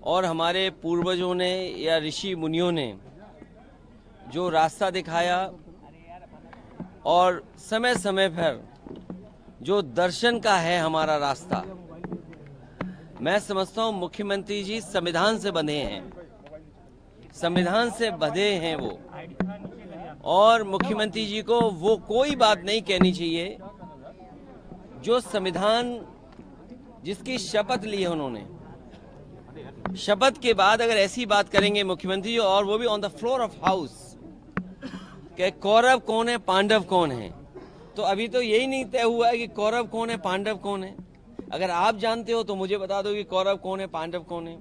और हमारे पूर्वजों ने या ऋषि मुनियों ने जो रास्ता दिखाया और समय समय पर जो दर्शन का है हमारा रास्ता, मैं समझता हूँ मुख्यमंत्री जी संविधान से बंधे हैं, संविधान से बंधे हैं वो, और मुख्यमंत्री जी को वो कोई बात नहीं कहनी चाहिए जो संविधान जिसकी शपथ ली है उन्होंने, शपथ के बाद अगर ऐसी बात करेंगे मुख्यमंत्री जी, और वो भी on the floor of house, कि कौरव कौन है पांडव कौन है, तो अभी तो यही नहीं तय हुआ है कि कौरव कौन है पांडव कौन है। अगर आप जानते हो तो मुझे बता दो कि कौरव कौन है पांडव कौन है।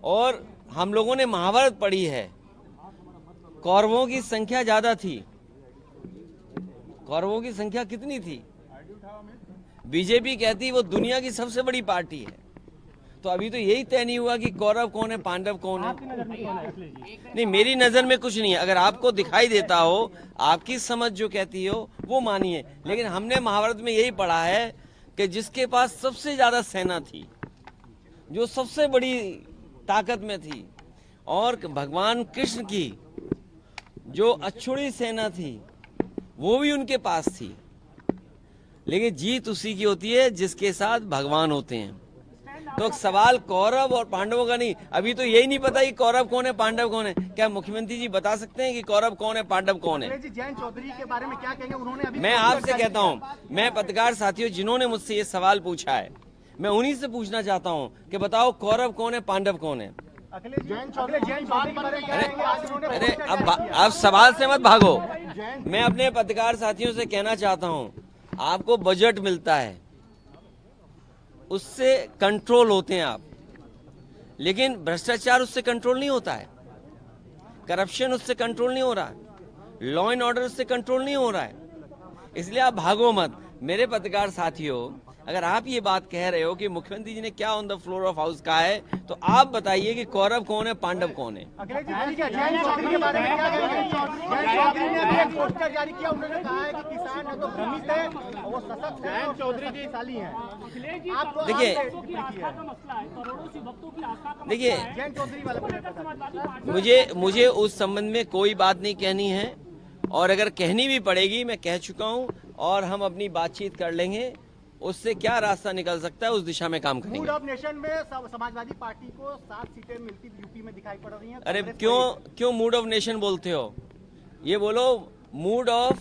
और हम लोगों ने महाभारत पढ़ी है, कौरवों की संख्या ज्यादा थी, कौरवों की संख्या कितनी थी? बीजेपी कहती वो दुनिया की सबसे बड़ी पार्टी है, तो अभी तो यही तय नहीं हुआ कि कौरव कौन है पांडव कौन है। नहीं, मेरी नजर में कुछ नहीं है, अगर आपको दिखाई देता हो, आपकी समझ जो कहती हो वो मानिए, लेकिन हमने महाभारत में यही पढ़ा है कि जिसके पास सबसे ज्यादा सेना थी, जो सबसे बड़ी ताकत में थी, और भगवान कृष्ण की जो अछूती सेना थी वो भी उनके पास थी, लेकिन जीत उसी की होती है जिसके साथ भगवान होते हैं। तो सवाल कौरव और पांडवों का नहीं, अभी तो यही नहीं पता कि कौरव कौन है पांडव कौन है। क्या मुख्यमंत्री जी बता सकते हैं कि कौरव कौन है पांडव कौन है? जयंत चौधरी के बारे में क्या कहेंगे? उन्होंने अभी मैं आपसे कहता हूं, मैं पत्रकार साथियों जिन्होंने मुझसे ये सवाल पूछा है, मैं उन्हीं से पूछना चाहता हूं कि बताओ कौरव कौन है पांडव कौन है? अरे अब सवाल से मत भागो। मैं अपने पत्रकार साथियों से कहना चाहता हूं, आपको बजट मिलता है, उससे कंट्रोल होते हैं आप, लेकिन भ्रष्टाचार उससे कंट्रोल नहीं होता है, करप्शन उससे कंट्रोल नहीं हो रहा है, लॉ एंड ऑर्डर उससे कंट्रोल नहीं हो रहा है। इसलिए आप भागो मत। मेरे पत्रकार साथियों, अगर आप ये बात कह रहे हो कि मुख्यमंत्री जी ने क्या on the floor of house कहा है, तो आप बताइए कि कौरव कौन है पांडव कौन है? जयंत चौधरी के बारे में क्या कहेंगे? जयंत चौधरी ने अभी एक पोस्टर जारी किया, उन्होंने कहा है कि किसान है तो भ्रमित है, वो सशक्त है, जयंत चौधरी जी साली हैं। देखिए देखिए, जयंत चौधरी वाले मुझे उस संबंध में कोई बात नहीं कहनी है, और अगर कहनी भी पड़ेगी मैं कह चुका हूं, और हम अपनी बातचीत कर लेंगे, उससे क्या रास्ता निकल सकता है उस दिशा में काम करेंगे। मूड ऑफ नेशन में समाजवादी पार्टी को 7 सीटें मिलती यूपी में दिखाई पड़ रही हैं। अरे क्यों मूड ऑफ नेशन बोलते हो? ये बोलो मूड ऑफ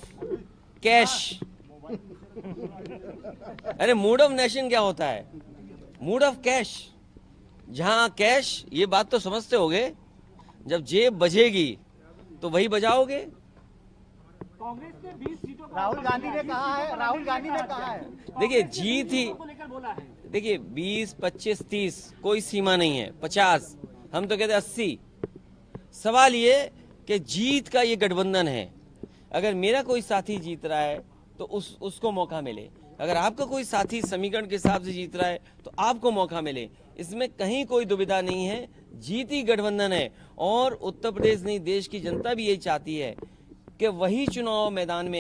कैश। अरे मूड ऑफ नेशन क्या होता है? मूड ऑफ कैश, जहां कैश, ये बात तो समझते होगे, जब जेब बजेगी तो वही बजाओगे। कांग्रेस के 20 सीटों पर राहुल गांधी ने कहा है देखिए जीत ही, देखिए 20, 25, 30 कोई सीमा नहीं है, 50, हम तो कहते 80। सवाल ये कि जीत का ये गठबंधन है, अगर मेरा कोई साथी जीत रहा है तो उसको मौका मिले, अगर आपका कोई साथी समीकरण के हिसाब से जीत रहा है तो आपको मौका मिले, इसमें कहीं कोई दुविधा नहीं है। जीत ही गठबंधन है, और उत्तर प्रदेश नहीं देश की जनता भी यही चाहती है कि वही चुनाव मैदान में